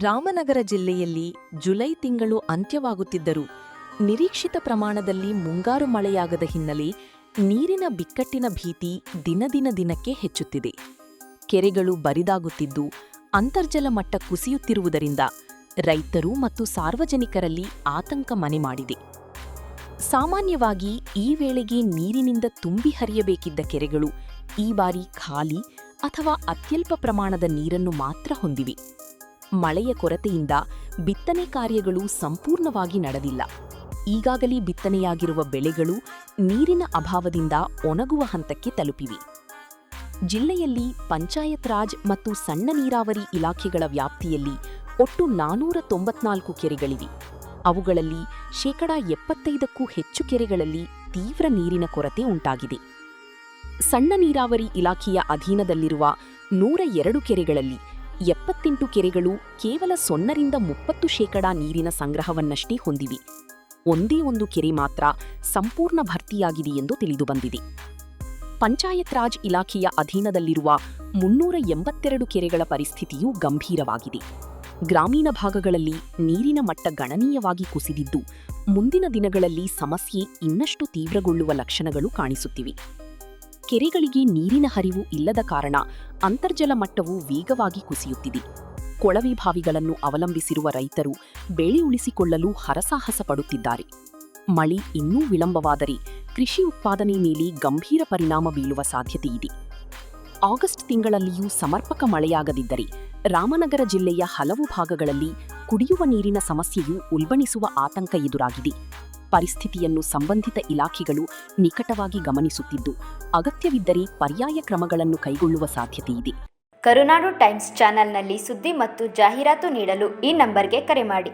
ರಾಮನಗರ ಜಿಲ್ಲೆಯಲ್ಲಿ ಜುಲೈ ತಿಂಗಳು ಅಂತ್ಯವಾಗುತ್ತಿದ್ದರೂ ನಿರೀಕ್ಷಿತ ಪ್ರಮಾಣದಲ್ಲಿ ಮುಂಗಾರು ಮಳೆಯಾಗದ ಹಿನ್ನೆಲೆ ನೀರಿನ ಬಿಕ್ಕಟ್ಟಿನ ಭೀತಿ ದಿನಕ್ಕೆ ಹೆಚ್ಚುತ್ತಿದೆ. ಕೆರೆಗಳು ಬರಿದಾಗುತ್ತಿದ್ದು ಅಂತರ್ಜಲ ಮಟ್ಟ ಕುಸಿಯುತ್ತಿರುವುದರಿಂದ ರೈತರು ಮತ್ತು ಸಾರ್ವಜನಿಕರಲ್ಲಿ ಆತಂಕ ಮನೆ ಮಾಡಿದೆ. ಸಾಮಾನ್ಯವಾಗಿ ಈ ವೇಳೆಗೆ ನೀರಿನಿಂದ ತುಂಬಿ ಹರಿಯಬೇಕಿದ್ದ ಕೆರೆಗಳು ಈ ಬಾರಿ ಖಾಲಿ ಅಥವಾ ಅತ್ಯಲ್ಪ ಪ್ರಮಾಣದ ನೀರನ್ನು ಮಾತ್ರ ಹೊಂದಿವೆ. ಮಳೆಯ ಕೊರತೆಯಿಂದ ಬಿತ್ತನೆ ಕಾರ್ಯಗಳು ಸಂಪೂರ್ಣವಾಗಿ ನಡೆದಿಲ್ಲ. ಈಗಾಗಲೇ ಬಿತ್ತನೆಯಾಗಿರುವ ಬೆಳೆಗಳು ನೀರಿನ ಅಭಾವದಿಂದ ಒಣಗುವ ಹಂತಕ್ಕೆ ತಲುಪಿವೆ. ಜಿಲ್ಲೆಯಲ್ಲಿ ಪಂಚಾಯತ್ ರಾಜ್ ಮತ್ತು ಸಣ್ಣ ನೀರಾವರಿ ಇಲಾಖೆಗಳ ವ್ಯಾಪ್ತಿಯಲ್ಲಿ ಒಟ್ಟು 494 ಕೆರೆಗಳಿವೆ. ಅವುಗಳಲ್ಲಿ 75%ಕ್ಕೂ ಹೆಚ್ಚು ಕೆರೆಗಳಲ್ಲಿ ತೀವ್ರ ನೀರಿನ ಕೊರತೆ ಉಂಟಾಗಿದೆ. ಸಣ್ಣ ನೀರಾವರಿ ಇಲಾಖೆಯ ಅಧೀನದಲ್ಲಿರುವ 102 ಕೆರೆಗಳಲ್ಲಿ 78 ಕೆರೆಗಳು ಕೇವಲ 0-30% ನೀರಿನ ಸಂಗ್ರಹವನ್ನಷ್ಟೇ ಹೊಂದಿವೆ. ಒಂದೇ ಒಂದು ಕೆರೆ ಮಾತ್ರ ಸಂಪೂರ್ಣ ಭರ್ತಿಯಾಗಿದೆ ಎಂದು ತಿಳಿದುಬಂದಿದೆ. ಪಂಚಾಯತ್ ರಾಜ್ ಇಲಾಖೆಯ ಅಧೀನದಲ್ಲಿರುವ 382 ಕೆರೆಗಳ ಪರಿಸ್ಥಿತಿಯೂ ಗಂಭೀರವಾಗಿದೆ. ಗ್ರಾಮೀಣ ಭಾಗಗಳಲ್ಲಿ ನೀರಿನ ಮಟ್ಟ ಗಣನೀಯವಾಗಿ ಕುಸಿದಿದ್ದು ಮುಂದಿನ ದಿನಗಳಲ್ಲಿ ಸಮಸ್ಯೆ ಇನ್ನಷ್ಟು ತೀವ್ರಗೊಳ್ಳುವ ಲಕ್ಷಣಗಳು ಕಾಣಿಸುತ್ತಿವೆ. ಕೆರೆಗಳಿಗೆ ನೀರಿನ ಹರಿವು ಇಲ್ಲದ ಕಾರಣ ಅಂತರ್ಜಲ ಮಟ್ಟವು ವೇಗವಾಗಿ ಕುಸಿಯುತ್ತಿದೆ. ಕೊಳವೆ ಬಾವಿಗಳನ್ನು ಅವಲಂಬಿಸಿರುವ ರೈತರು ಬೆಳೆ ಉಳಿಸಿಕೊಳ್ಳಲು ಹರಸಾಹಸ ಪಡುತ್ತಿದ್ದಾರೆ. ಮಳೆ ಇನ್ನೂ ವಿಳಂಬವಾದರೆ ಕೃಷಿ ಉತ್ಪಾದನೆ ಮೇಲೆ ಗಂಭೀರ ಪರಿಣಾಮ ಬೀಳುವ ಸಾಧ್ಯತೆಯಿದೆ. ಆಗಸ್ಟ್ ತಿಂಗಳಲ್ಲಿಯೂ ಸಮರ್ಪಕ ಮಳೆಯಾಗದಿದ್ದರೆ ರಾಮನಗರ ಜಿಲ್ಲೆಯ ಹಲವು ಭಾಗಗಳಲ್ಲಿ ಕುಡಿಯುವ ನೀರಿನ ಸಮಸ್ಯೆಯು ಉಲ್ಬಣಿಸುವ ಆತಂಕ ಎದುರಾಗಿದೆ. ಪರಿಸ್ಥಿತಿಯನ್ನು ಸಂಬಂಧಿತ ಇಲಾಖೆಗಳು ನಿಕಟವಾಗಿ ಗಮನಿಸುತ್ತಿದ್ದು ಅಗತ್ಯವಿದ್ದರೆ ಪರ್ಯಾಯ ಕ್ರಮಗಳನ್ನು ಕೈಗೊಳ್ಳುವ ಸಾಧ್ಯತೆಯಿದೆ. ಕರುನಾಡು ಟೈಮ್ಸ್ ಚಾನೆಲ್ನಲ್ಲಿ ಸುದ್ದಿ ಮತ್ತು ಜಾಹೀರಾತು ನೀಡಲು ಈ ನಂಬರ್ಗೆ ಕರೆ ಮಾಡಿ.